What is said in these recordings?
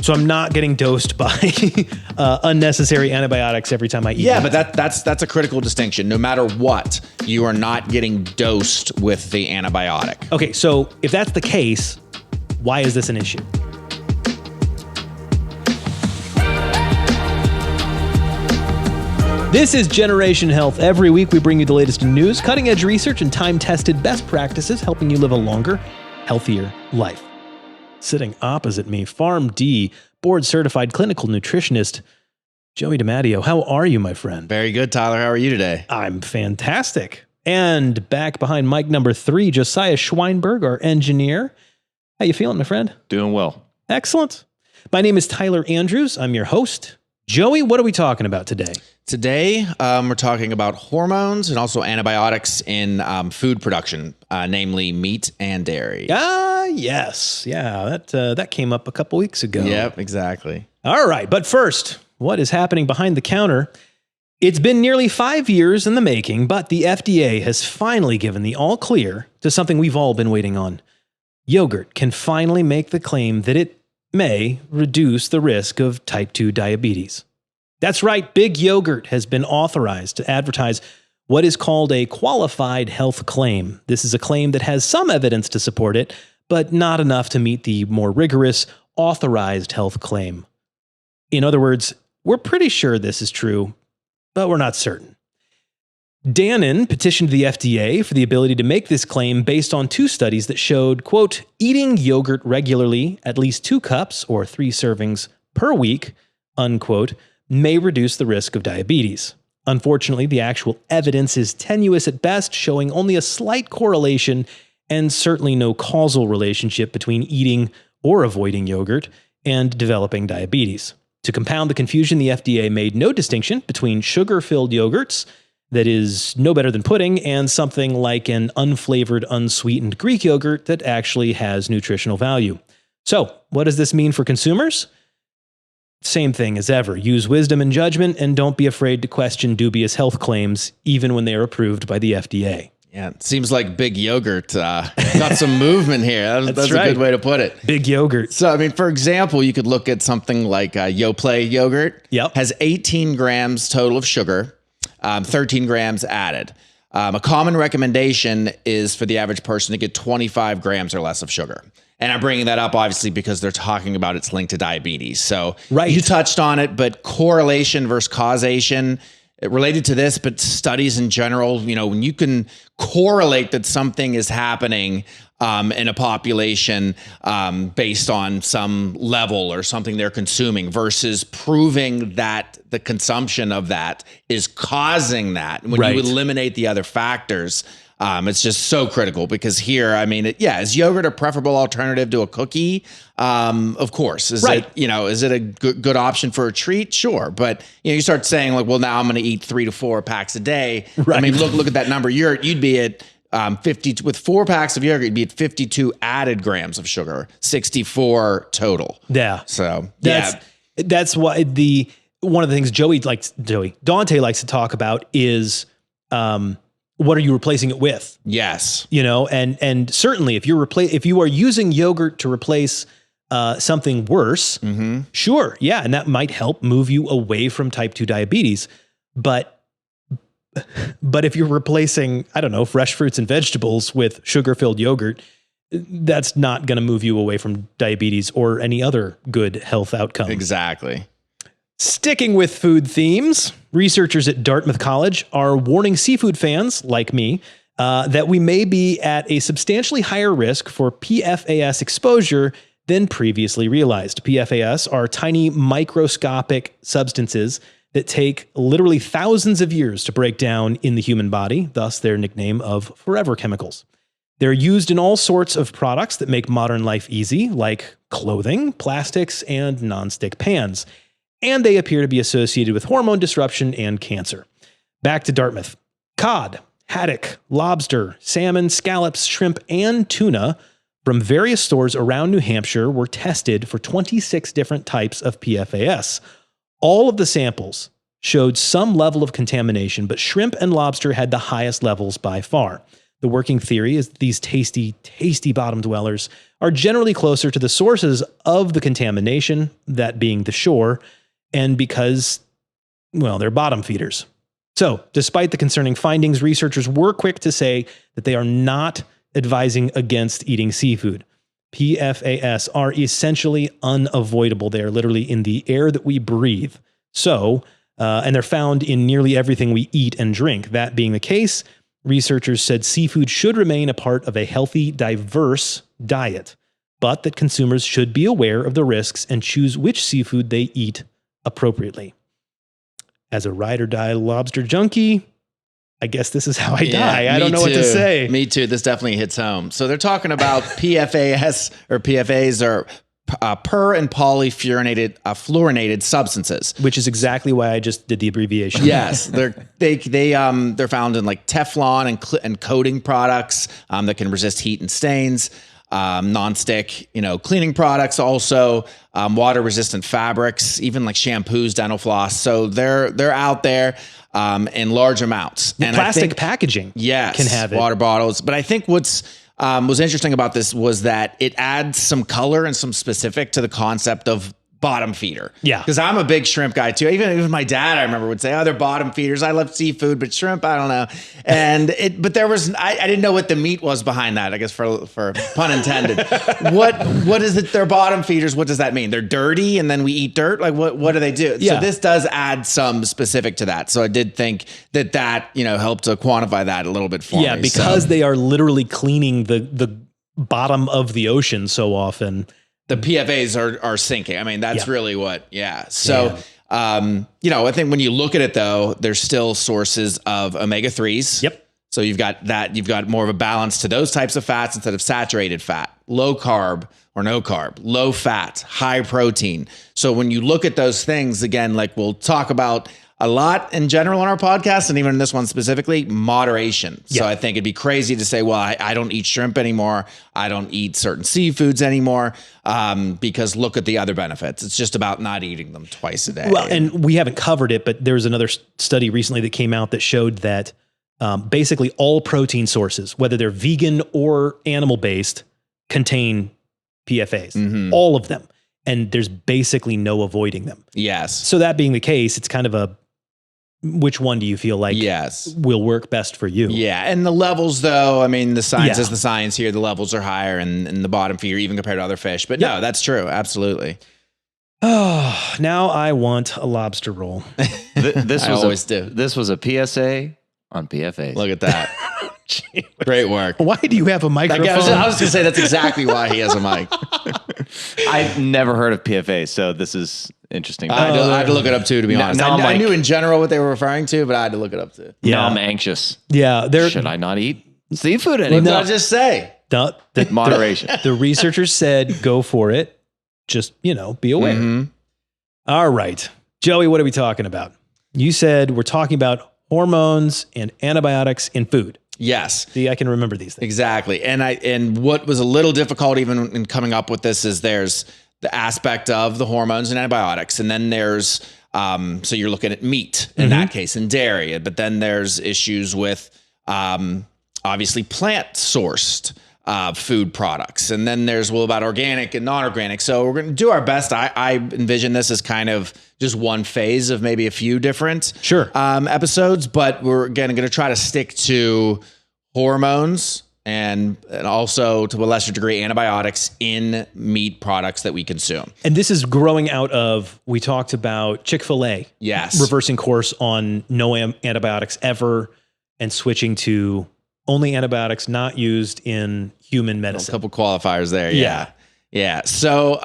So I'm not getting dosed by unnecessary antibiotics every time I eat. Yeah, but that's a critical distinction. No matter what, you are not getting dosed with the antibiotic. Okay, so if that's the case, why is this an issue? This is Generation Health. Every week we bring you the latest in news, cutting-edge research, and time-tested best practices helping you live a longer, healthier life. Sitting opposite me, PharmD, board-certified clinical nutritionist, Joey DiMatteo. How are you, my friend? Very good, Tyler. How are you today? I'm fantastic. And back behind mic number 3, Josiah Schweinberg, our engineer. How you feeling, my friend? Doing well. Excellent. My name is Tyler Andrews. I'm your host. Joey, what are we talking about today? Today, we're talking about hormones and also antibiotics in food production, namely meat and dairy. Yes. Yeah, that came up a couple weeks ago. Yep, exactly. All right, but first, what is happening behind the counter? It's been nearly 5 years in the making, but the FDA has finally given the all clear to something we've all been waiting on. Yogurt can finally make the claim that it may reduce the risk of type 2 diabetes. That's right, Big Yogurt has been authorized to advertise what is called a qualified health claim. This is a claim that has some evidence to support it, but not enough to meet the more rigorous authorized health claim. In other words, we're pretty sure this is true, but we're not certain. Dannon petitioned the FDA for the ability to make this claim based on 2 studies that showed, quote, eating yogurt regularly, at least 2 cups or 3 servings per week, unquote, may reduce the risk of diabetes. Unfortunately, the actual evidence is tenuous at best, showing only a slight correlation and certainly no causal relationship between eating or avoiding yogurt and developing diabetes. To compound the confusion, the FDA made no distinction between sugar-filled yogurts, that is no better than pudding, and something like an unflavored, unsweetened Greek yogurt that actually has nutritional value. So, what does this mean for consumers? Same thing as ever. Use wisdom and judgment, and don't be afraid to question dubious health claims, even when they are approved by the FDA. Yeah, it seems like Big Yogurt got some movement here. That's right. A good way to put it. Big Yogurt. So, I mean, for example, you could look at something like Yoplait yogurt. Yep. Has 18 grams total of sugar, 13 grams added. A common recommendation is for the average person to get 25 grams or less of sugar. And I'm bringing that up, obviously, because they're talking about its link to diabetes. So right. You touched on it, but correlation versus causation related to this, but studies in general, you know, when you can correlate that something is happening in a population based on some level or something they're consuming versus proving that the consumption of that is causing that. When right. you eliminate the other factors, it's just so critical because here, I mean, is yogurt a preferable alternative to a cookie? Of course. Is right. Is it a good option for a treat? Sure. But you start saying like, well, now I'm going to eat 3 to 4 packs a day. Right. I mean, look at that number. You'd be at 50 with 4 packs of yogurt. You'd be at 52 added grams of sugar, 64 total. Yeah. So that's why one of the things Dante likes to talk about is, what are you replacing it with? Yes. You know, and certainly if you are using yogurt to replace something worse, mm-hmm. Sure. Yeah. And that might help move you away from type 2 diabetes. But if you're replacing, I don't know, fresh fruits and vegetables with sugar-filled yogurt, that's not going to move you away from diabetes or any other good health outcome. Exactly. Sticking with food themes, researchers at Dartmouth College are warning seafood fans like me that we may be at a substantially higher risk for PFAS exposure than previously realized. PFAS are tiny microscopic substances that take literally thousands of years to break down in the human body, thus their nickname of forever chemicals. They're used in all sorts of products that make modern life easy, like clothing, plastics, and nonstick pans. And they appear to be associated with hormone disruption and cancer. Back to Dartmouth. Cod, haddock, lobster, salmon, scallops, shrimp, and tuna from various stores around New Hampshire were tested for 26 different types of PFAS. All of the samples showed some level of contamination, but shrimp and lobster had the highest levels by far. The working theory is that these tasty, tasty bottom dwellers are generally closer to the sources of the contamination, that being the shore, and because, well, they're bottom feeders. So, despite the concerning findings, researchers were quick to say that they are not advising against eating seafood. PFAS are essentially unavoidable. They are literally in the air that we breathe. So, and they're found in nearly everything we eat and drink. That being the case, researchers said seafood should remain a part of a healthy, diverse diet, but that consumers should be aware of the risks and choose which seafood they eat appropriately. As a ride or die lobster junkie, I guess this is how I die. I don't know what to say. Me too. This definitely hits home. So they're talking about PFAS or PFAs or per and polyfluorinated substances, which is exactly why I just did the abbreviation. Yes, they're found in like Teflon and coating products that can resist heat and stains. Non-stick, cleaning products, also water-resistant fabrics, even like shampoos, dental floss. So they're out there in large amounts. And plastic packaging, can have it. Water bottles. But I think what's was interesting about this was that it adds some color and some specific to the concept of bottom feeder. Yeah. Because I'm a big shrimp guy too. Even my dad, I remember, would say, oh, they're bottom feeders. I love seafood, but shrimp, I don't know. And but there was, I didn't know what the meat was behind that, I guess for pun intended. What is it? They're bottom feeders. What does that mean? They're dirty and then we eat dirt? Like what do they do? Yeah. So this does add some specific to that. So I did think that helped to quantify that a little bit for me. Yeah, because they are literally cleaning the bottom of the ocean so often. The PFAs are sinking. I mean, that's really what, So, I think when you look at it though, there's still sources of omega-3s. Yep. So you've got more of a balance to those types of fats instead of saturated fat, low carb or no carb, low fat, high protein. So when you look at those things, again, like we'll talk about a lot in general on our podcast, and even in this one specifically, moderation. So I think it'd be crazy to say, well, I don't eat shrimp anymore. I don't eat certain seafoods anymore because look at the other benefits. It's just about not eating them twice a day. Well, and we haven't covered it, but there was another study recently that came out that showed that basically all protein sources, whether they're vegan or animal-based, contain PFAs. Mm-hmm. All of them. And there's basically no avoiding them. Yes. So that being the case, it's kind of which one do you feel like will work best for you? Yeah. And the levels though, I mean, the science is the science here. The levels are higher in the bottom feeder, even compared to other fish. But no, that's true. Absolutely. Oh, now I want a lobster roll. This was a PSA on PFAs. Look at that. Great work. Why do you have a microphone? I was going to say that's exactly why he has a mic. I've never heard of PFA, so this is interesting. I had to look it up too, to be honest. I knew in general what they were referring to, but I had to look it up too. Yeah. Now I'm anxious. Yeah. Should I not eat seafood anymore? What did I just say? Moderation. The researchers said, go for it. Just, be aware. Mm-hmm. All right. Joey, what are we talking about? You said we're talking about hormones and antibiotics in food. Yes. See, I can remember these things. Exactly. And what was a little difficult even in coming up with this is there's the aspect of the hormones and antibiotics. And then there's, so you're looking at meat in that case and dairy, but then there's issues with, obviously plant sourced, food products. And then there's about organic and non-organic. So we're going to do our best. I envision this as kind of just one phase of maybe a few different episodes, but we're again going to try to stick to hormones and also to a lesser degree antibiotics in meat products that we consume. And this is growing out of, we talked about Chick-fil-A. Yes. Reversing course on no antibiotics ever and switching to only antibiotics not used in human medicine. A couple qualifiers there. Yeah. So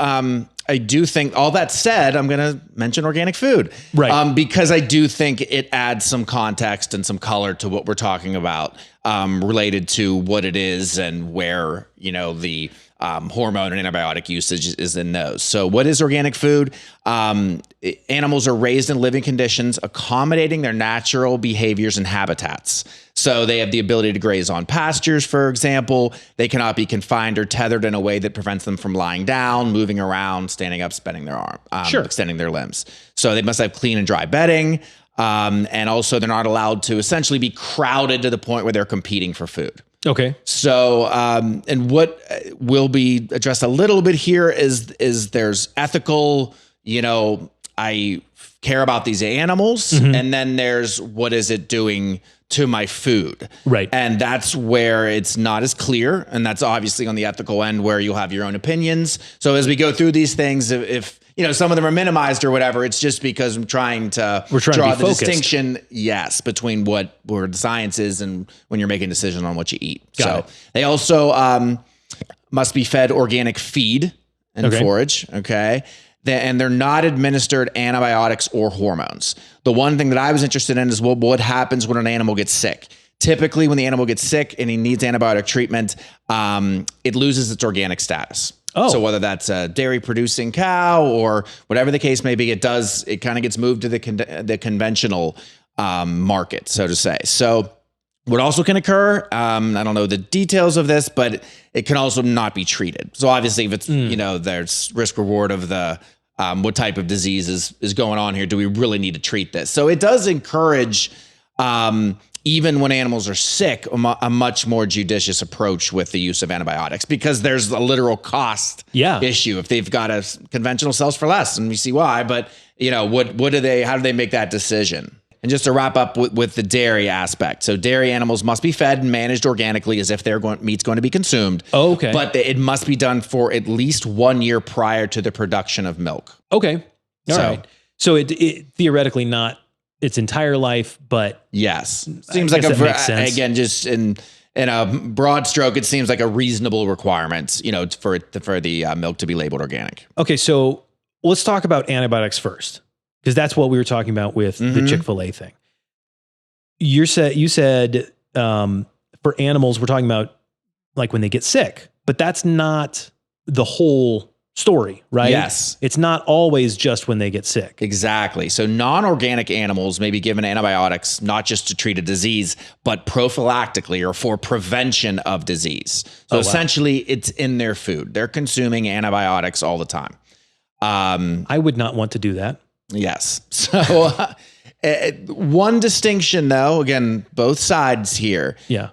I do think, all that said, I'm going to mention organic food. Right. Because I do think it adds some context and some color to what we're talking about related to what it is and where, the hormone and antibiotic usage is in those. So what is organic food? Animals are raised in living conditions, accommodating their natural behaviors and habitats. So they have the ability to graze on pastures, for example. They cannot be confined or tethered in a way that prevents them from lying down, moving around, standing up, spreading their arm, extending their limbs. So they must have clean and dry bedding. And also they're not allowed to essentially be crowded to the point where they're competing for food. Okay. So, and what will be addressed a little bit here is there's ethical, I care about these animals, and then there's what is it doing to my food. Right. And that's where it's not as clear. And that's obviously on the ethical end where you'll have your own opinions. So as we go through these things, if some of them are minimized or whatever, it's just because I'm trying to draw the distinction, between where the science is and when you're making a decision on what you eat. Got it. They also must be fed organic feed and forage. Okay. And they're not administered antibiotics or hormones. The one thing that I was interested in is what happens when an animal gets sick. Typically, when the animal gets sick and he needs antibiotic treatment, it loses its organic status. Oh. So whether that's a dairy producing cow or whatever the case may be, it kind of gets moved to the conventional market, so to say. So what also can occur, I don't know the details of this, but it can also not be treated. So obviously if it's, there's risk reward of the, what type of disease is going on here. Do we really need to treat this? So it does encourage, even when animals are sick, a much more judicious approach with the use of antibiotics, because there's a literal cost issue if they've got a conventional sells for less, and we see why. But how do they make that decision? And just to wrap up with the dairy aspect. So dairy animals must be fed and managed organically as if their meat's going to be consumed. Oh, okay. But it must be done for at least 1 year prior to the production of milk. Okay. All right. So it theoretically not its entire life, but yes, seems like again, just in a broad stroke, it seems like a reasonable requirement, for the milk to be labeled organic. Okay. So let's talk about antibiotics first, because that's what we were talking about with the Chick-fil-A thing. You said for animals, we're talking about like when they get sick, but that's not the whole story, right? Yes. It's not always just when they get sick. Exactly. So non-organic animals may be given antibiotics, not just to treat a disease, but prophylactically or for prevention of disease. So essentially it's in their food. They're consuming antibiotics all the time. I would not want to do that. Yes. So one distinction though, again, both sides here. Yeah.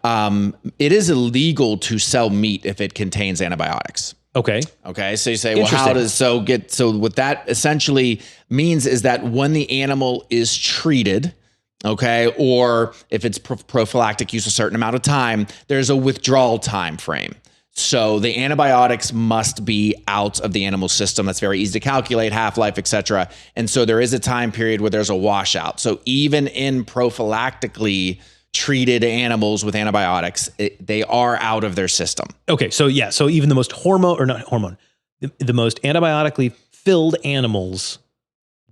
It is illegal to sell meat if it contains antibiotics. Okay. So you say, well, what that essentially means is that when the animal is treated, or if it's prophylactic use a certain amount of time, there's a withdrawal time frame. So the antibiotics must be out of the animal system. That's very easy to calculate, half-life, et cetera. And so there is a time period where there's a washout. So even in prophylactically treated animals with antibiotics, they are out of their system. Okay. So even the most the most antibiotically filled animals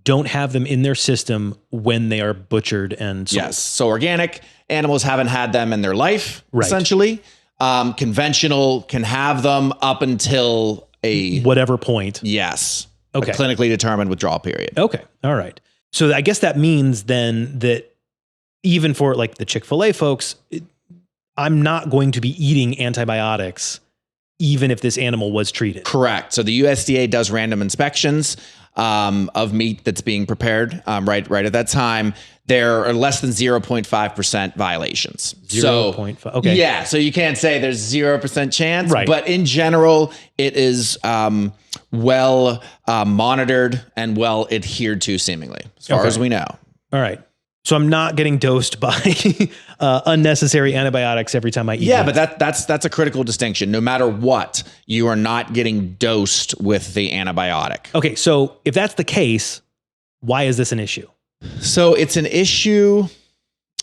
don't have them in their system when they are butchered and sold. Yes. So organic animals haven't had them in their life, essentially. Conventional can have them up until whatever point. Yes. Okay. A clinically determined withdrawal period. Okay. All right. So I guess that means then that even for like the Chick-fil-A folks, I'm not going to be eating antibiotics even if this animal was treated. Correct. So the USDA does random inspections of meat that's being prepared right at that time. There are less than 0.5% violations. 0.5. Okay. Yeah. So you can't say there's 0% chance, right. But in general, it is well monitored and well adhered to, seemingly, as far as we know. All right. So I'm not getting dosed by unnecessary antibiotics every time I eat. Yeah, but that's a critical distinction. No matter what, you are not getting dosed with the antibiotic. Okay, so if that's the case, why is this an issue? So it's an issue,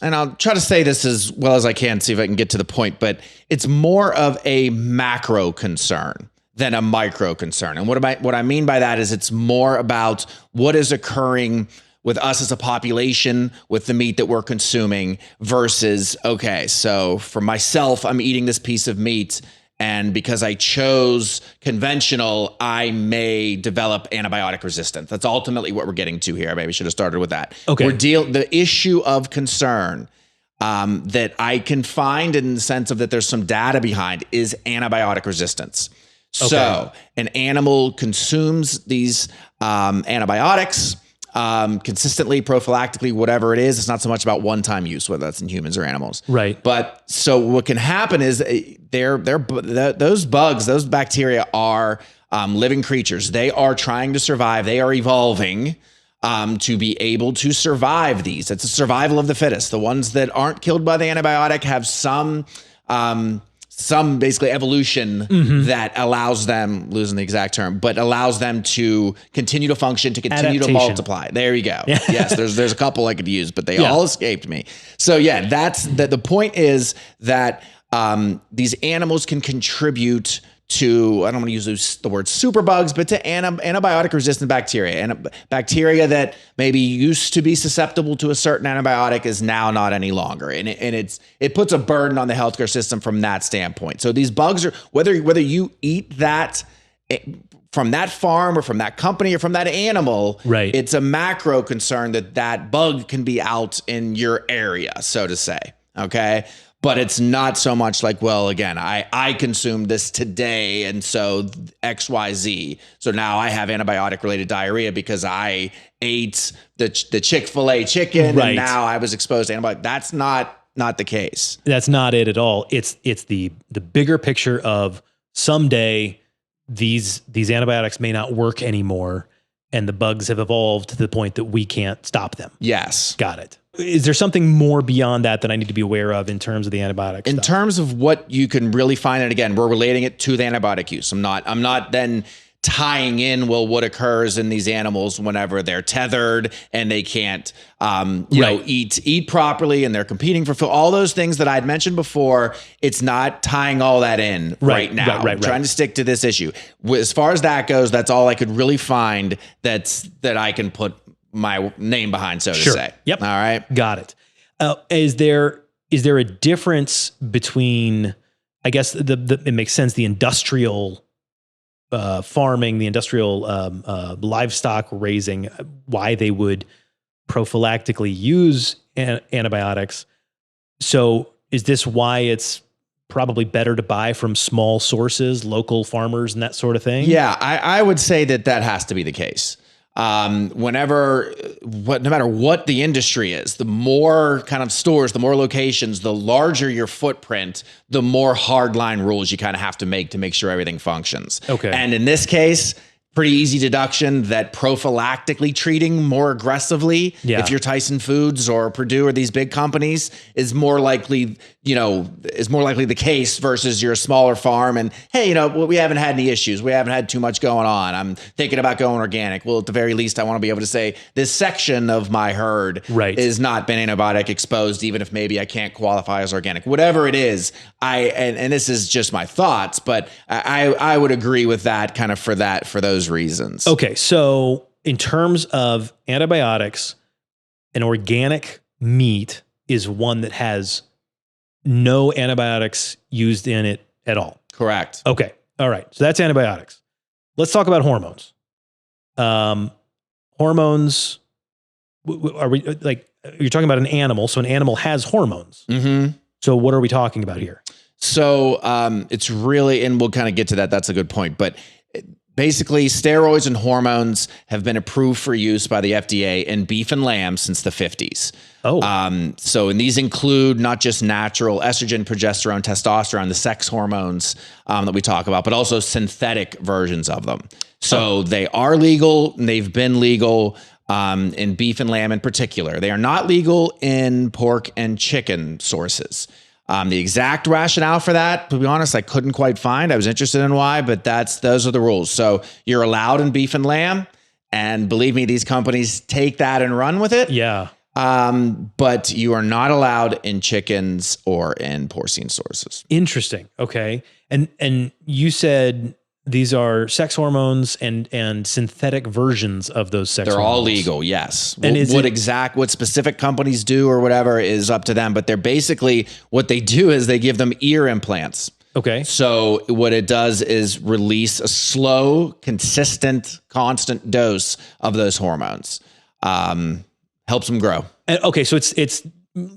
and I'll try to say this as well as I can, see if I can get to the point, but it's more of a macro concern than a micro concern. And what I mean by that is it's more about what is occurring with us as a population, with the meat that we're consuming versus, okay, so for myself, I'm eating this piece of meat, and because I chose conventional, I may develop antibiotic resistance. That's ultimately what we're getting to here. I maybe should have started with that. Okay. The issue of concern that I can find in the sense of that there's some data behind is antibiotic resistance. Okay. So an animal consumes these antibiotics, consistently, prophylactically, whatever it is. It's not so much about one-time use, whether that's in humans or animals. Right. But so what can happen is those bugs, those bacteria are living creatures. They are trying to survive. They are evolving to be able to survive these. It's a survival of the fittest. The ones that aren't killed by the antibiotic have some basically evolution that allows them, losing the exact term, but allows them to continue to function, to continue to multiply. There you go. Yes, there's a couple I could use, but they all escaped me. So yeah, that's the point is that these animals can contribute to, I don't want to use the word superbugs, but to antibiotic resistant bacteria. And bacteria that maybe used to be susceptible to a certain antibiotic is now not any longer. And it puts a burden on the healthcare system from that standpoint. So these bugs are, whether you eat that from that farm or from that company or from that animal, right, it's a macro concern that bug can be out in your area, so to say. Okay. But it's not so much like, well, again, I consumed this today, and so XYZ. So now I have antibiotic-related diarrhea because I ate the Chick-fil-A chicken, right, and now I was exposed to antibiotic. That's not the case. That's not it at all. It's the bigger picture of someday these antibiotics may not work anymore, and the bugs have evolved to the point that we can't stop them. Yes. Got it. Is there something more beyond that I need to be aware of in terms of the antibiotics? In terms of what you can really find, and again, we're relating it to the antibiotic use. I'm not then tying in, well, what occurs in these animals whenever they're tethered and they can't, eat properly and they're competing for food. All those things that I'd mentioned before, it's not tying all that in right now. I'm trying to stick to this issue. As far as that goes, that's all I could really find that I can put my name behind, so to say. Yep. All right. Got it. Is there a difference between, I guess it makes sense, the industrial farming, the industrial livestock raising, why they would prophylactically use antibiotics. So is this why it's probably better to buy from small sources, local farmers and that sort of thing? Yeah, I would say that has to be the case. No matter what the industry is, the more kind of stores, the more locations, the larger your footprint, the more hardline rules you kind of have to make sure everything functions. Okay. And in this case, pretty easy deduction that prophylactically treating more aggressively, if you're Tyson Foods or Purdue or these big companies, is more likely the case versus your smaller farm. And hey, we haven't had any issues. We haven't had too much going on. I'm thinking about going organic. Well, at the very least, I want to be able to say this section of my herd is not been antibiotic exposed, even if maybe I can't qualify as organic. Whatever it is, and this is just my thoughts, but I would agree with that kind of for those reasons. Okay, so in terms of antibiotics, an organic meat is one that has no antibiotics used in it at all. Correct. Okay. All right. So that's antibiotics. Let's talk about hormones. Hormones, are we you're talking about an animal. So an animal has hormones. Mm-hmm. So what are we talking about here? So it's really, and we'll kind of get to that. That's a good point. But basically, steroids and hormones have been approved for use by the FDA in beef and lamb since the 50s. And these include not just natural estrogen, progesterone, testosterone, the sex hormones that we talk about, but also synthetic versions of them. So they are legal, and they've been legal in beef and lamb in particular. They are not legal in pork and chicken sources. The exact rationale for that, to be honest, I couldn't quite find. I was interested in why, but those are the rules. So you're allowed in beef and lamb, and believe me, these companies take that and run with it. Yeah. But you are not allowed in chickens or in porcine sources. Interesting. Okay. And you said these are sex hormones and synthetic versions of those sex hormones. They're all legal, yes. And what specific companies do or whatever is up to them, but they're basically, what they do is they give them ear implants. Okay. So what it does is release a slow, consistent, constant dose of those hormones. Helps them grow. Okay, so it's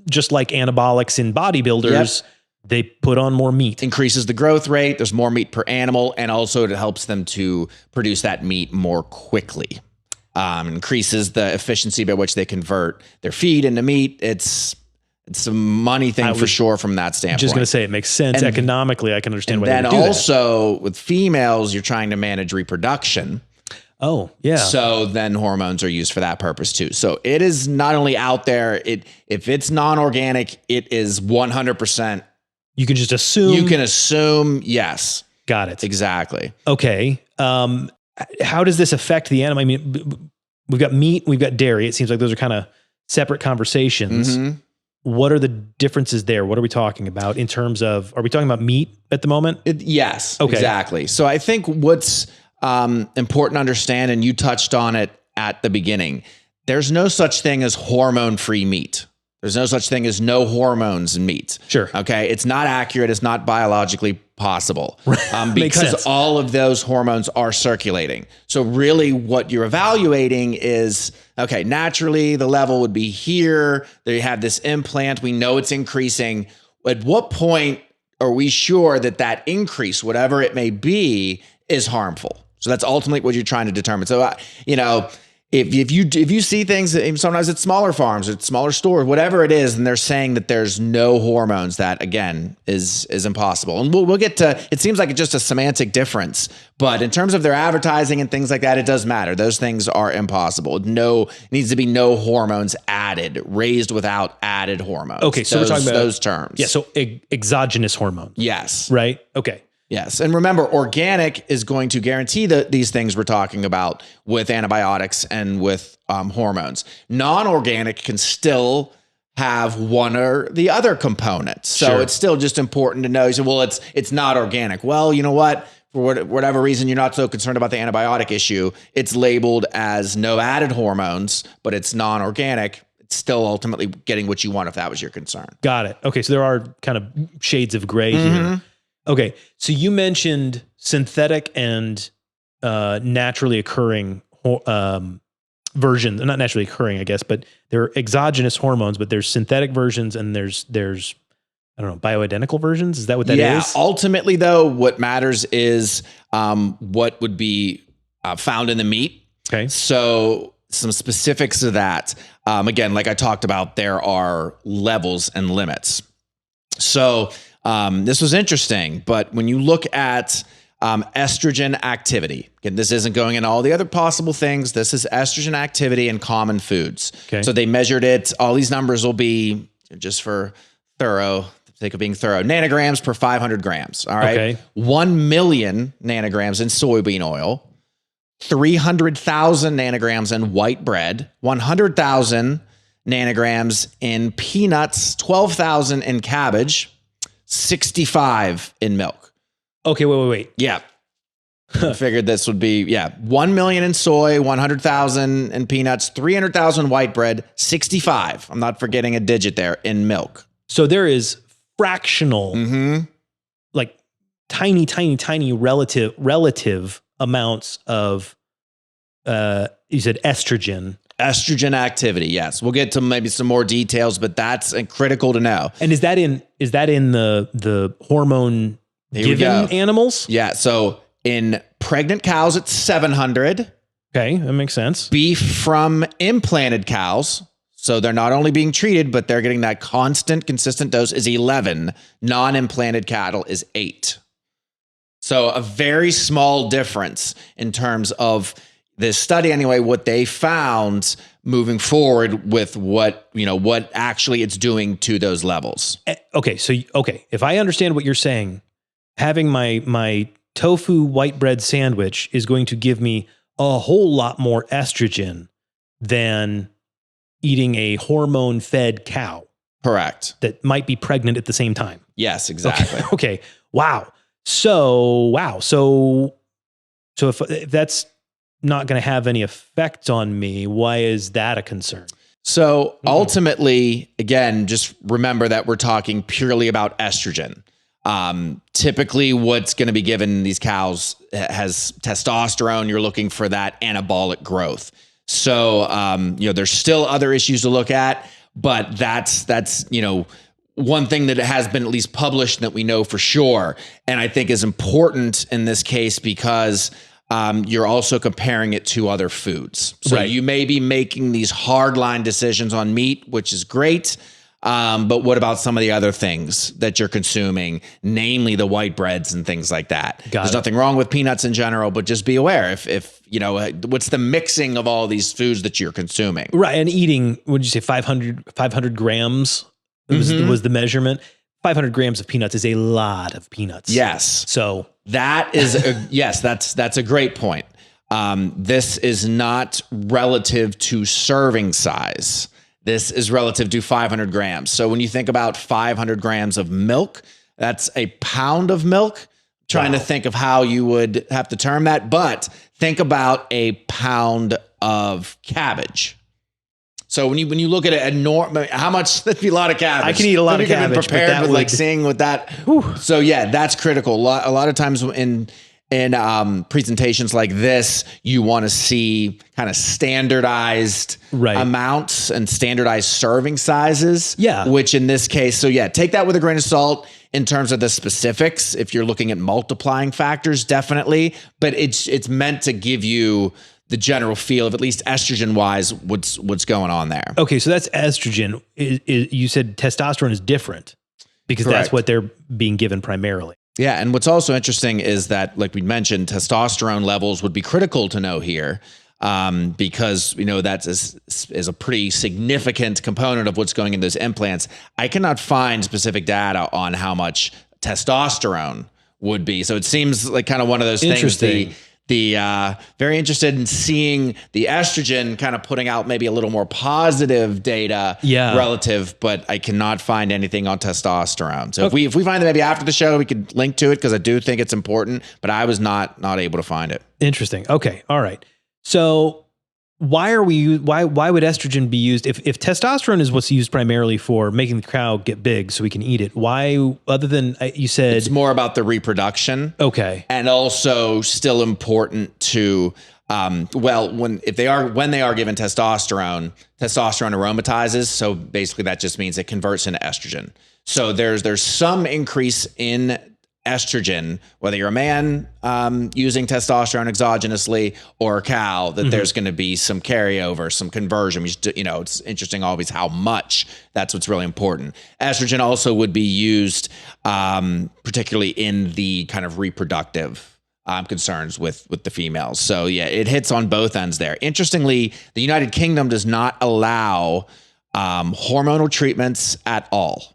just like anabolics in bodybuilders. Yep. They put on more meat. Increases the growth rate. There's more meat per animal, and also it helps them to produce that meat more quickly. increases the efficiency by which they convert their feed into meat. It's a money thing for sure from that standpoint. Just going to say it makes sense economically. I can understand why they would do that. And then also with females, you're trying to manage reproduction. Oh, yeah. So then hormones are used for that purpose too. So it is not only out there, if it's non-organic, it is 100%. You can just assume. You can assume, yes. Got it. Exactly. Okay. How does this affect the animal? I mean, we've got meat, we've got dairy. It seems like those are kind of separate conversations. Mm-hmm. What are the differences there? What are we talking about in terms of, are we talking about meat at the moment? Yes, okay. Exactly. So I think what's important to understand, and you touched on it at the beginning, there's no such thing as hormone-free meat. There's no such thing as no hormones in meat. Sure. Okay. It's not accurate. It's not biologically possible because all of those hormones are circulating. So really what you're evaluating is, okay, naturally the level would be here. They have this implant. We know it's increasing. At what point are we sure that that increase, whatever it may be, is harmful? So that's ultimately what you're trying to determine. So, if you see things, sometimes it's smaller farms, it's smaller stores, whatever it is, and they're saying that there's no hormones, that again is impossible. And we'll get to, it seems like it's just a semantic difference, but in terms of their advertising and things like that, it does matter. Those things are impossible. Needs to be no hormones added, raised without added hormones. Okay, so we're talking about those terms. Yeah, so exogenous hormones. Yes. Right? Okay. Yes. And remember, organic is going to guarantee these things we're talking about with antibiotics and with hormones. Non-organic can still have one or the other components. So Sure. It's still just important to know. You say, well, it's not organic. Well, you know what? For whatever reason, you're not so concerned about the antibiotic issue. It's labeled as no added hormones, but it's non-organic. It's still ultimately getting what you want if that was your concern. Got it. Okay. So there are kind of shades of gray here. Okay, so you mentioned synthetic and naturally occurring versions. Not naturally occurring, I guess, but they're exogenous hormones. But there's synthetic versions and there's I don't know, bioidentical versions. Is that what that is? Yeah. Ultimately, though, what matters is what would be found in the meat. Okay. So some specifics of that. Again, like I talked about, there are levels and limits. So. This was interesting, but when you look at estrogen activity, again, this isn't going in all the other possible things. This is estrogen activity in common foods. Okay. So they measured it. All these numbers will be, just for the sake of being thorough, nanograms per 500 grams. All right. Okay. 1 million nanograms in soybean oil, 300,000 nanograms in white bread, 100,000 nanograms in peanuts, 12,000 in cabbage, 65 in milk. Okay, wait. Yeah. I figured this would be, 1 million in soy, 100,000 in peanuts, 300,000 white bread, 65. I'm not forgetting a digit there in milk. So there is fractional, like tiny relative amounts of, you said estrogen. Estrogen activity, yes. We'll get to maybe some more details, but that's critical to know. And is that in the hormone given animals? Yeah. So in pregnant cows, it's 700. Okay, that makes sense. Beef from implanted cows, so they're not only being treated, but they're getting that consistent dose, is 11. Non-implanted cattle is 8. So a very small difference in terms of this study anyway, what they found moving forward with what actually it's doing to those levels. Okay. So, if I understand what you're saying, having my tofu white bread sandwich is going to give me a whole lot more estrogen than eating a hormone fed cow. Correct. That might be pregnant at the same time. Yes, exactly. Okay. Wow. So if that's not going to have any effect on me, why is that a concern? So ultimately, again, just remember that we're talking purely about estrogen. Typically what's going to be given in these cows has testosterone. You're looking for that anabolic growth. So, there's still other issues to look at, but that's one thing that has been at least published that we know for sure. And I think is important in this case because you're also comparing it to other foods. So Right. you may be making these hardline decisions on meat, which is great. But what about some of the other things that you're consuming, namely the white breads and things like that? There's nothing wrong with peanuts in general, but just be aware if you know, what's the mixing of all these foods that you're consuming. Right. And eating, what did you say, 500 grams was the measurement. 500 grams of peanuts is a lot of peanuts. Yes. So that is, yes, that's a great point. This is not relative to serving size. This is relative to 500 grams. So when you think about 500 grams of milk, that's a pound of milk. Trying to think of how you would have to term that, but think about a pound of cabbage. So when you look at it, how much? That'd be a lot of cabbage. I can eat a lot of cabbage. Be prepared with like seeing with that. Whew. So yeah, that's critical. A lot of times in presentations like this, you want to see kind of standardized amounts and standardized serving sizes. Yeah. Which in this case, so yeah, take that with a grain of salt in terms of the specifics. If you're looking at multiplying factors, definitely, but it's meant to give you the general feel of, at least estrogen wise, what's going on there. Okay. So that's estrogen. You said testosterone is different because that's what they're being given primarily. Yeah. And what's also interesting is that, like we mentioned, testosterone levels would be critical to know here, because, you know, that is a pretty significant component of what's going in those implants. I cannot find specific data on how much testosterone would be. So it seems like kind of one of those things. Very interested in seeing the estrogen kind of putting out maybe a little more positive data relative, but I cannot find anything on testosterone. So if we find it maybe after the show, we could link to it, because I do think it's important, but I was not able to find it. Interesting. Okay. All right. So why would estrogen be used if testosterone is what's used primarily for making the cow get big so we can eat it? Why, other than you said it's more about the reproduction. Okay. And also still important to, when they are given testosterone aromatizes. So basically that just means it converts into estrogen. So there's some increase in estrogen, whether you're a man using testosterone exogenously or a cow, that there's going to be some carryover, some conversion. You know, it's interesting always how much. That's what's really important. Estrogen also would be used particularly in the kind of reproductive concerns with the females. So yeah, it hits on both ends there. Interestingly, the United Kingdom does not allow hormonal treatments at all.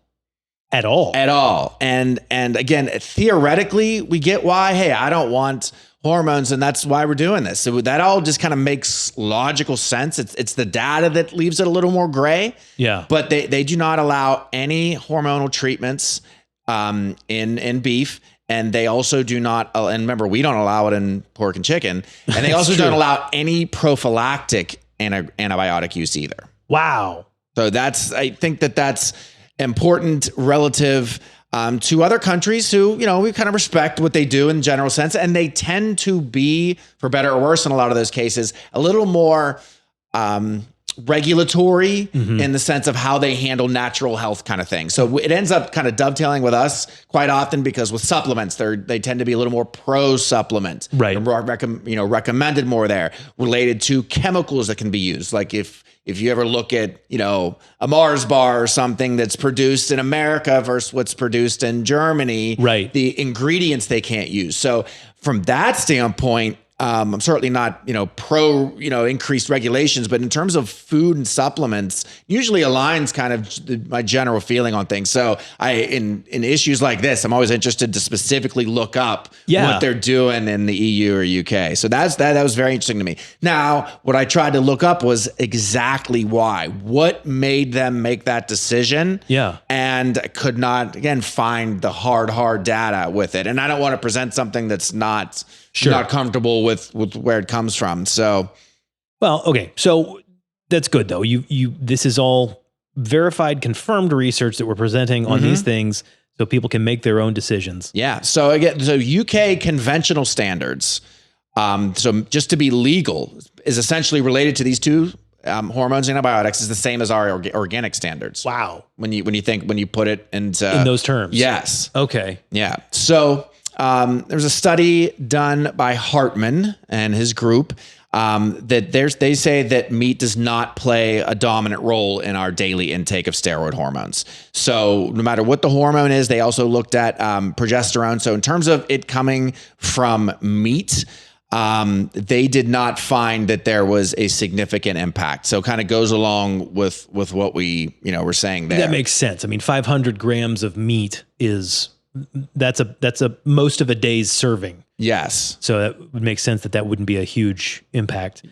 At all. And again, theoretically, we get why, hey, I don't want hormones, and that's why we're doing this. So that all just kind of makes logical sense. It's the data that leaves it a little more gray. Yeah. But they do not allow any hormonal treatments in beef. And they also do not, and remember, we don't allow it in pork and chicken. And they also don't allow any prophylactic antibiotic use either. Wow. So I think that's important relative to other countries who, you know, we kind of respect what they do in general sense. And they tend to be, for better or worse in a lot of those cases, a little more regulatory in the sense of how they handle natural health kind of thing. So it ends up kind of dovetailing with us quite often, because with supplements, they tend to be a little more pro-supplement. Right. Recommended more there, related to chemicals that can be used. Like if you ever look at, you know, a Mars bar or something that's produced in America versus what's produced in Germany, the ingredients they can't use. So from that standpoint, I'm certainly not, pro, increased regulations, but in terms of food and supplements, usually aligns kind of my general feeling on things. So in issues like this, I'm always interested to specifically look up what they're doing in the EU or UK. So that was very interesting to me. Now, what I tried to look up was exactly why. What made them make that decision? Yeah. And I could not, again, find the hard data with it. And I don't want to present something that's not comfortable with where it comes from. So, well, okay. So that's good though. This is all verified, confirmed research that we're presenting on these things, so people can make their own decisions. Yeah. So again, UK conventional standards. So just to be legal is essentially related to these two hormones and antibiotics, is the same as our organic standards. Wow. When you put it into in those terms. Yes. Okay. Yeah. So There's a study done by Hartman and his group that they say that meat does not play a dominant role in our daily intake of steroid hormones. So no matter what the hormone is, they also looked at progesterone. So in terms of it coming from meat, they did not find that there was a significant impact. So it kind of goes along with what we, were saying there. That makes sense. I mean, 500 grams of meat that's a most of a day's serving. Yes. So that would make sense that wouldn't be a huge impact.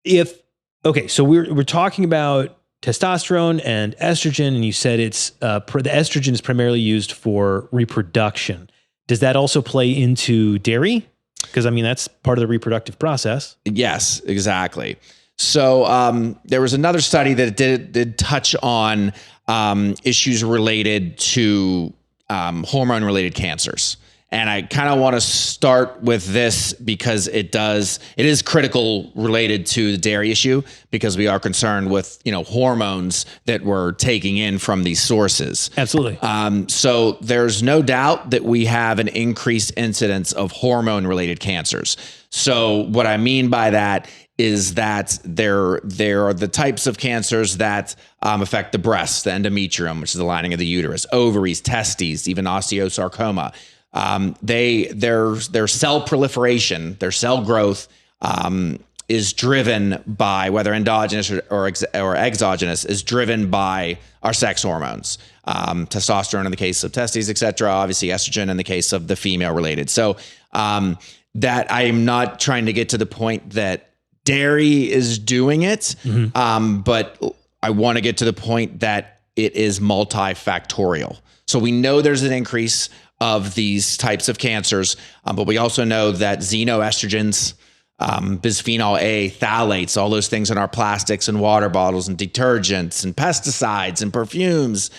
So we're talking about testosterone and estrogen, and you said it's the estrogen is primarily used for reproduction. Does that also play into dairy? Because I mean, that's part of the reproductive process. Yes, exactly. So there was another study that did touch on issues related to hormone-related cancers. And I kind of want to start with this because it is critical related to the dairy issue, because we are concerned with, hormones that we're taking in from these sources. Absolutely. So there's no doubt that we have an increased incidence of hormone-related cancers. So what I mean by that is that there are the types of cancers that affect the breast, the endometrium, which is the lining of the uterus, ovaries, testes, even osteosarcoma. Their cell proliferation, their cell growth, is driven by, whether endogenous or exogenous, is driven by our sex hormones. Testosterone in the case of testes, et cetera, obviously estrogen in the case of the female related. So, that I am not trying to get to the point that dairy is doing it. But I want to get to the point that it is multifactorial. So we know there's an increase of these types of cancers, but we also know that xenoestrogens, bisphenol A, phthalates, all those things in our plastics and water bottles and detergents and pesticides and perfumes,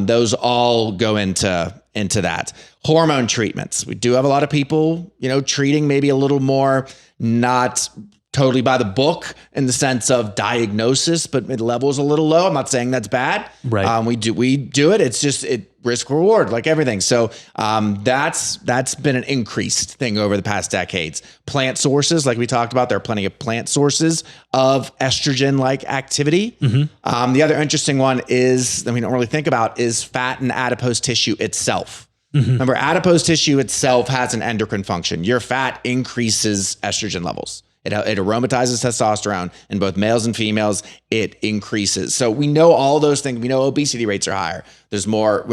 those all go into that. Hormone treatments. We do have a lot of people, treating maybe a little more, not totally by the book in the sense of diagnosis, but mid-level is a little low. I'm not saying that's bad. Right. We do it. It's just risk reward, like everything. So that's been an increased thing over the past decades. Plant sources, like we talked about, there are plenty of plant sources of estrogen-like activity. The other interesting one is, that we don't really think about, is fat and adipose tissue itself. Remember, adipose tissue itself has an endocrine function. Your fat increases estrogen levels. It aromatizes testosterone in both males and females. It increases. So we know all those things. We know obesity rates are higher. There's more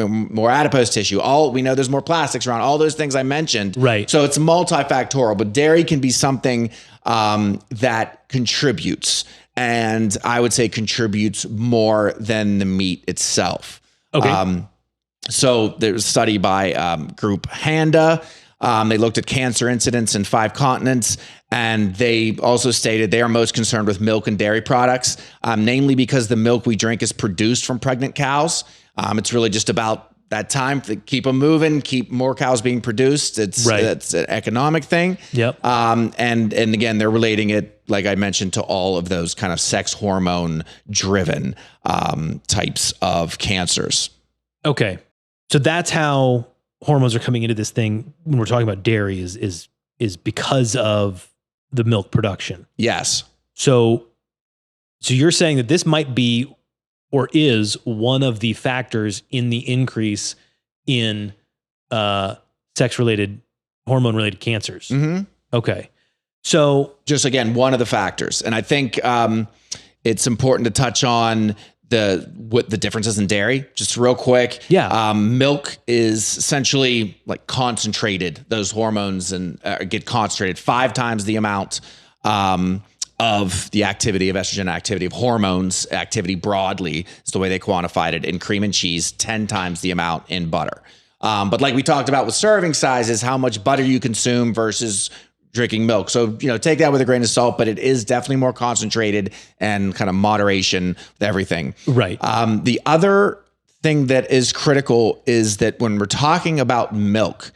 adipose tissue. We know there's more plastics around. All those things I mentioned. Right. So it's multifactorial, but dairy can be something that contributes, and I would say contributes more than the meat itself. Okay. So there's a study by group HANDA. They looked at cancer incidence in 5 continents, and they also stated they are most concerned with milk and dairy products, namely because the milk we drink is produced from pregnant cows. It's really just about that time to keep them moving, keep more cows being produced. It's an economic thing. Yep. And again, they're relating it, like I mentioned, to all of those kind of sex hormone driven types of cancers. Okay. So that's how hormones are coming into this thing when we're talking about dairy is because of the milk production. Yes. So you're saying that this might be or is one of the factors in the increase in sex-related, hormone-related cancers. Okay. So just again, one of the factors. And I think it's important to touch on what the differences in dairy, just real quick. Yeah. Milk is essentially like concentrated. Those hormones and get concentrated 5 times the amount of the activity of estrogen activity, of hormones activity broadly is the way they quantified it. In cream and cheese, 10 times the amount in butter. But like we talked about with serving sizes, how much butter you consume versus drinking milk. So, take that with a grain of salt, but it is definitely more concentrated and kind of moderation with everything. Right. The other thing that is critical is that when we're talking about milk,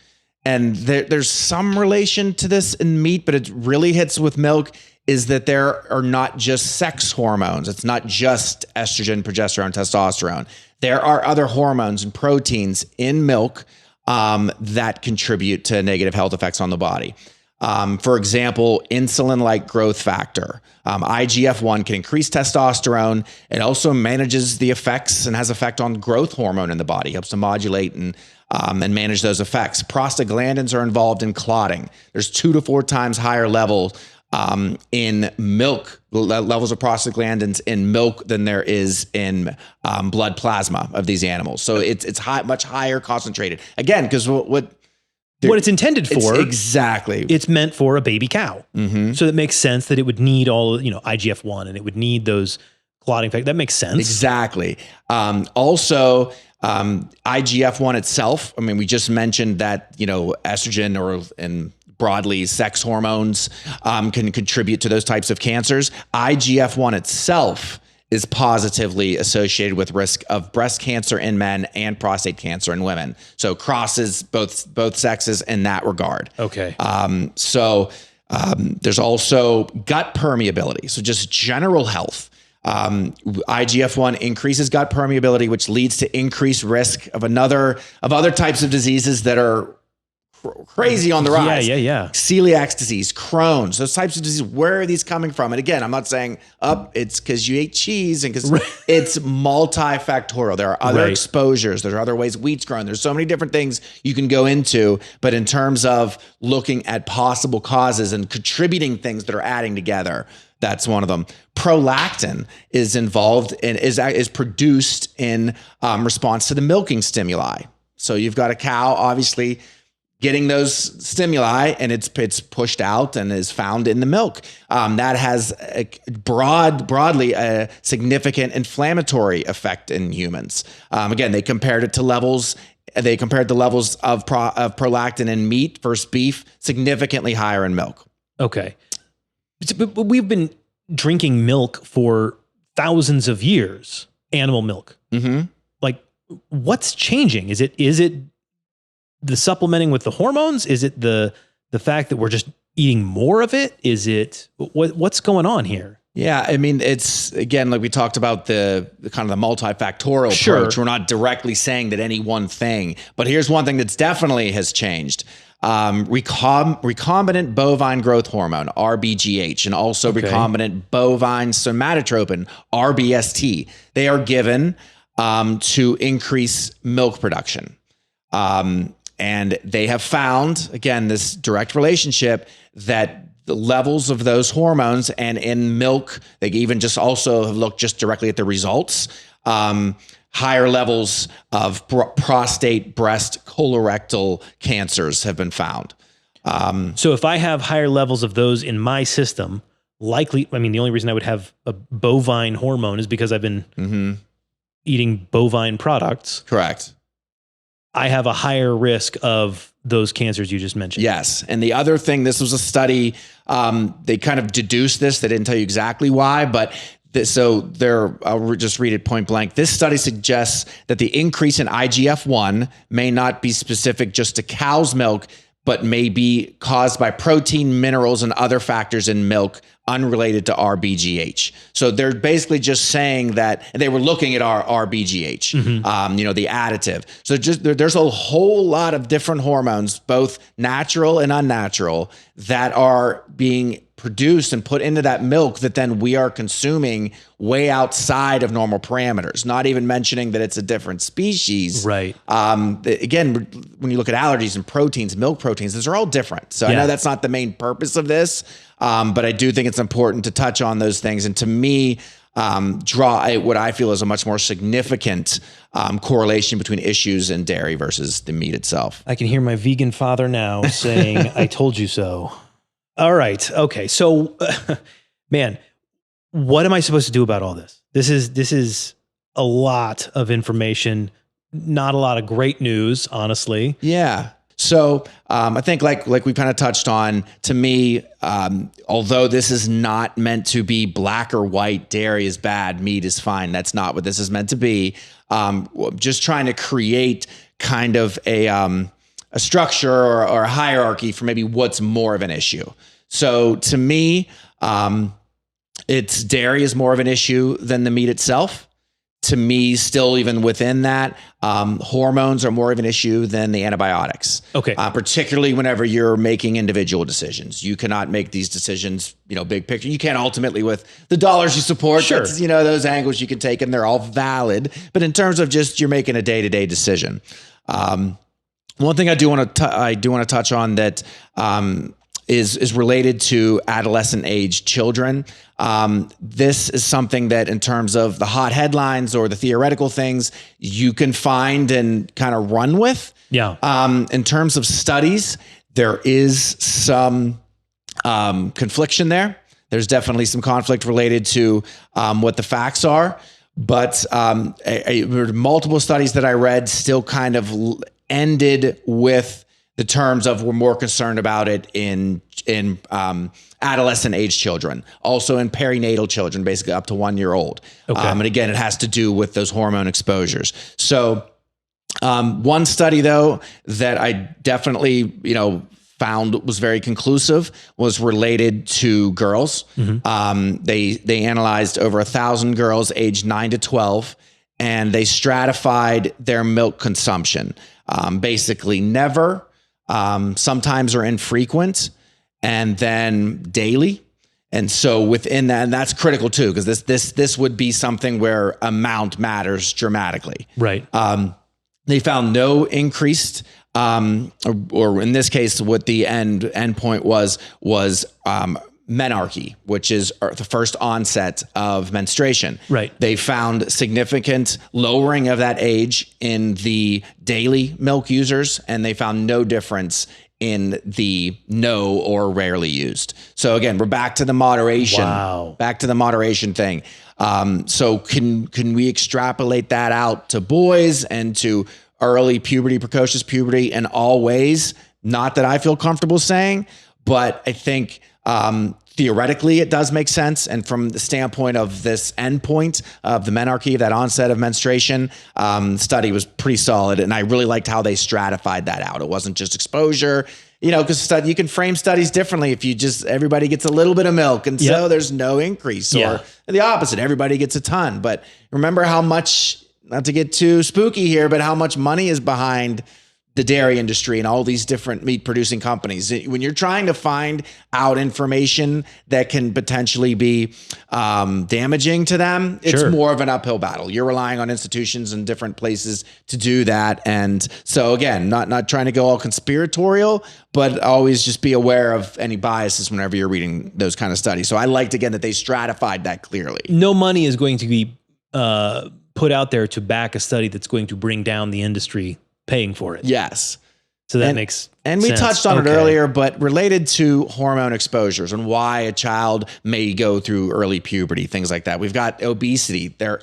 and there's some relation to this in meat, but it really hits with milk, is that there are not just sex hormones. It's not just estrogen, progesterone, testosterone. There are other hormones and proteins in milk that contribute to negative health effects on the body. For example, insulin-like growth factor. IGF-1 can increase testosterone. It also manages the effects and has effect on growth hormone in the body, helps to modulate and manage those effects. Prostaglandins are involved in clotting. There's 2 to 4 times higher level in milk, levels of prostaglandins in milk than there is in blood plasma of these animals. So it's much higher concentrated. Again, because what it's intended for. Exactly. It's meant for a baby cow. So it makes sense that it would need all, IGF-1 and it would need those clotting factors. That makes sense. Exactly. Also, IGF-1 itself, I mean, we just mentioned that, estrogen and broadly sex hormones can contribute to those types of cancers. IGF-1 itself is positively associated with risk of breast cancer in men and prostate cancer in women. So crosses both sexes in that regard. Okay. There's also gut permeability. So just general health. IGF-1 increases gut permeability, which leads to increased risk of other types of diseases that are crazy on the rise. Yeah. Celiac disease, Crohn's, those types of diseases. Where are these coming from? And again, I'm not saying it's because you ate cheese and because it's multifactorial. There are other exposures. There are other ways wheat's grown. There's so many different things you can go into. But in terms of looking at possible causes and contributing things that are adding together, that's one of them. Prolactin is involved and is produced in response to the milking stimuli. So you've got a cow, obviously, getting those stimuli, and it's pushed out and is found in the milk. That has broadly a significant inflammatory effect in humans. Again, they compared the levels of prolactin in meat versus beef, significantly higher in milk. Okay. But we've been drinking milk for thousands of years, animal milk. Mm-hmm. Like, what's changing? Is it the supplementing with the hormones? Is it the fact that we're just eating more of it? Is it what's going on here? Yeah, I mean, it's, again, like we talked about the kind of the multifactorial approach. We're not directly saying that any one thing, but here's one thing that's definitely has changed. Recombinant bovine growth hormone, RBGH, and also recombinant bovine somatotropin, RBST. They are given to increase milk production. And they have found, again, this direct relationship that the levels of those hormones and in milk, they even just also have looked just directly at the results. Higher levels of prostate, breast, colorectal cancers have been found. So if I have higher levels of those in my system, the only reason I would have a bovine hormone is because I've been eating bovine products. Correct. I have a higher risk of those cancers you just mentioned. Yes. And the other thing, this was a study, they kind of deduced this. They didn't tell you exactly why, but I'll just read it point blank. This study suggests that the increase in IGF-1 may not be specific just to cow's milk, but may be caused by protein, minerals, and other factors in milk unrelated to RBGH. So they're basically just saying that, and they were looking at our RBGH, the additive. So there's a whole lot of different hormones, both natural and unnatural, that are being produced and put into that milk that then we are consuming way outside of normal parameters, not even mentioning that it's a different species. Right. Again, when you look at allergies and proteins, milk proteins, those are all different. So I know that's not the main purpose of this, but I do think it's important to touch on those things. And to me, draw what I feel is a much more significant correlation between issues in dairy versus the meat itself. I can hear my vegan father now saying, I told you so. All right. Okay. So, man, what am I supposed to do about all this? This is a lot of information, not a lot of great news, honestly. Yeah. So I think like we kind of touched on, to me, although this is not meant to be black or white, dairy is bad, meat is fine. That's not what this is meant to be. Just trying to create kind of a structure or a hierarchy for maybe what's more of an issue. So to me, it's dairy is more of an issue than the meat itself. to me, still even within that, hormones are more of an issue than the antibiotics. Okay. Particularly whenever you're making individual decisions. You cannot make these decisions, big picture. You can't ultimately with the dollars you support. Sure. That's, those angles you can take, and they're all valid. But in terms of just you're making a day-to-day decision. One thing I do want to touch on that is related to adolescent age children. This is something that, in terms of the hot headlines or the theoretical things, you can find and kind of run with. Yeah. In terms of studies, there is some confliction there. There's definitely some conflict related to what the facts are, but multiple studies that I read still kind of ended with the terms of we're more concerned about it in adolescent age children, also in perinatal children, basically up to 1 year old. Okay. And again, it has to do with those hormone exposures. So one study though that I definitely found was very conclusive was related to girls. Mm-hmm. They analyzed over 1,000 girls aged 9 to 12, and they stratified their milk consumption. Basically never, sometimes or infrequent, and then daily. And so within that, and that's critical too, because this would be something where amount matters dramatically. Right. They found no increased, or in this case, what the end point was menarche, which is the first onset of menstruation. Right. They found significant lowering of that age in the daily milk users, and they found no difference in the no or rarely used. So again, we're back to the moderation. Wow. Back to the moderation thing. So can we extrapolate that out to boys and to early puberty, precocious puberty in all ways? Not that I feel comfortable saying, but I think theoretically it does make sense. And from the standpoint of this endpoint of the menarche, that onset of menstruation, study was pretty solid. And I really liked how they stratified that out. It wasn't just exposure, because you can frame studies differently if you just, everybody gets a little bit of milk. And so there's no increase, or the opposite, everybody gets a ton. But remember how much, not to get too spooky here, but how much money is behind the dairy industry and all these different meat producing companies. When you're trying to find out information that can potentially be damaging to them, it's more of an uphill battle. You're relying on institutions and different places to do that. And so again, not trying to go all conspiratorial, but always just be aware of any biases whenever you're reading those kind of studies. So I liked, again, that they stratified that clearly. No money is going to be put out there to back a study that's going to bring down the industry paying for it. Yes. So that makes And we sense. touched on it earlier, but related to hormone exposures and why a child may go through early puberty, things like that. We've got obesity. There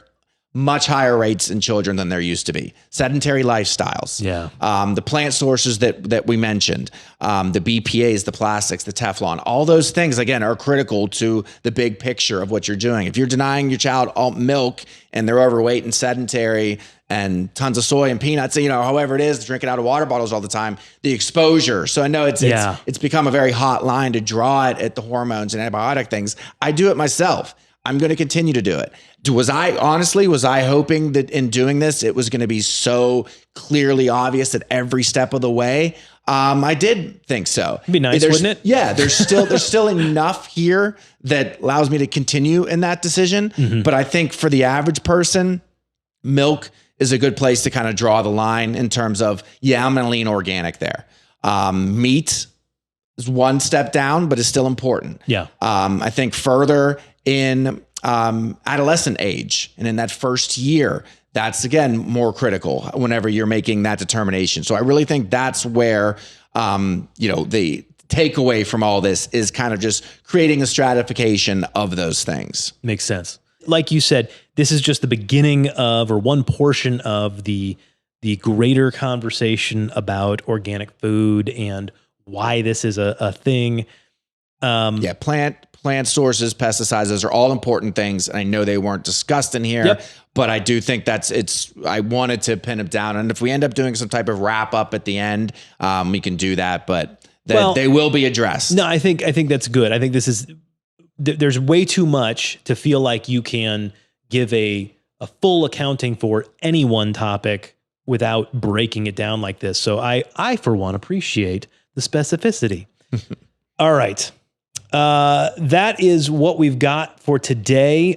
much higher rates in children than there used to be. Sedentary lifestyles. Yeah. The plant sources that we mentioned, the BPAs, the plastics, the Teflon, all those things, again, are critical to the big picture of what you're doing. If you're denying your child all milk and they're overweight and sedentary and tons of soy and peanuts, however it is, drinking out of water bottles all the time, the exposure. So I know it's become a very hot line to draw it at the hormones and antibiotic things. I do it myself. I'm going to continue to do it. Was I hoping that in doing this, it was going to be so clearly obvious at every step of the way? I did think so. It'd be nice, wouldn't it? Yeah, there's still enough here that allows me to continue in that decision. Mm-hmm. But I think for the average person, milk is a good place to kind of draw the line in terms of, I'm going to lean organic there. Meat is one step down, but is still important. Yeah. I think further in adolescent age and in that first year, that's again more critical whenever you're making that determination. So I really think that's where the takeaway from all this is kind of just creating a stratification of those things. Makes sense. Like you said, this is just the beginning of, or one portion of the greater conversation about organic food and why this is a thing. Plant sources, pesticides, those are all important things. And I know they weren't discussed in here, but I do think I wanted to pin them down. And if we end up doing some type of wrap up at the end, we can do that, but they will be addressed. No, I think that's good. I think there's way too much to feel like you can give a a full accounting for any one topic without breaking it down like this. So I for one, appreciate the specificity. All right. That is what we've got for today.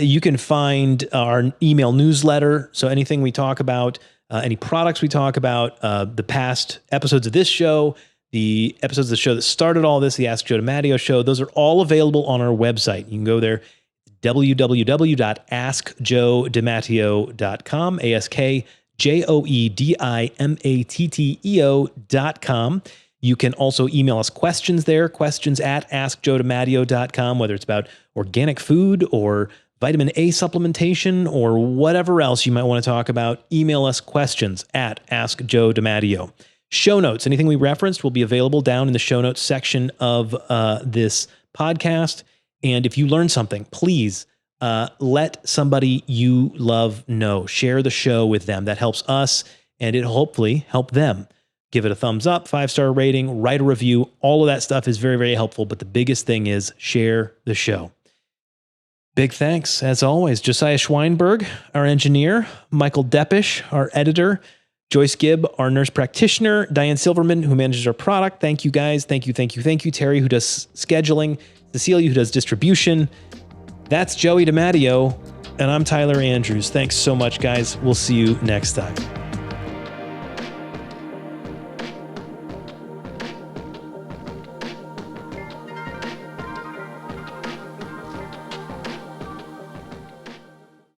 You can find our email newsletter. So anything we talk about, any products we talk about, the past episodes of this show, the episodes of the show that started all this, the Ask Joe DiMatteo show, those are all available on our website. You can go there, www.askjoedimatteo.com, AskJoedimatteo.com. You can also email us questions there, questions@askjoedimatteo.com, whether it's about organic food or vitamin A supplementation or whatever else you might want to talk about. Email us questions at Ask Joe DiMatteo. Show notes, anything we referenced will be available down in the show notes section of this podcast. And if you learn something, please let somebody you love know. Share the show with them. That helps us, and it hopefully help them. Give it a thumbs up, 5-star rating, write a review. All of that stuff is very, very helpful. But the biggest thing is share the show. Big thanks, as always, Josiah Schweinberg, our engineer, Michael Deppish, our editor, Joyce Gibb, our nurse practitioner, Diane Silverman, who manages our product. Thank you, guys. Thank you. Terry, who does scheduling, Cecilia, who does distribution. That's Joey DiMatteo, and I'm Tyler Andrews. Thanks so much, guys. We'll see you next time.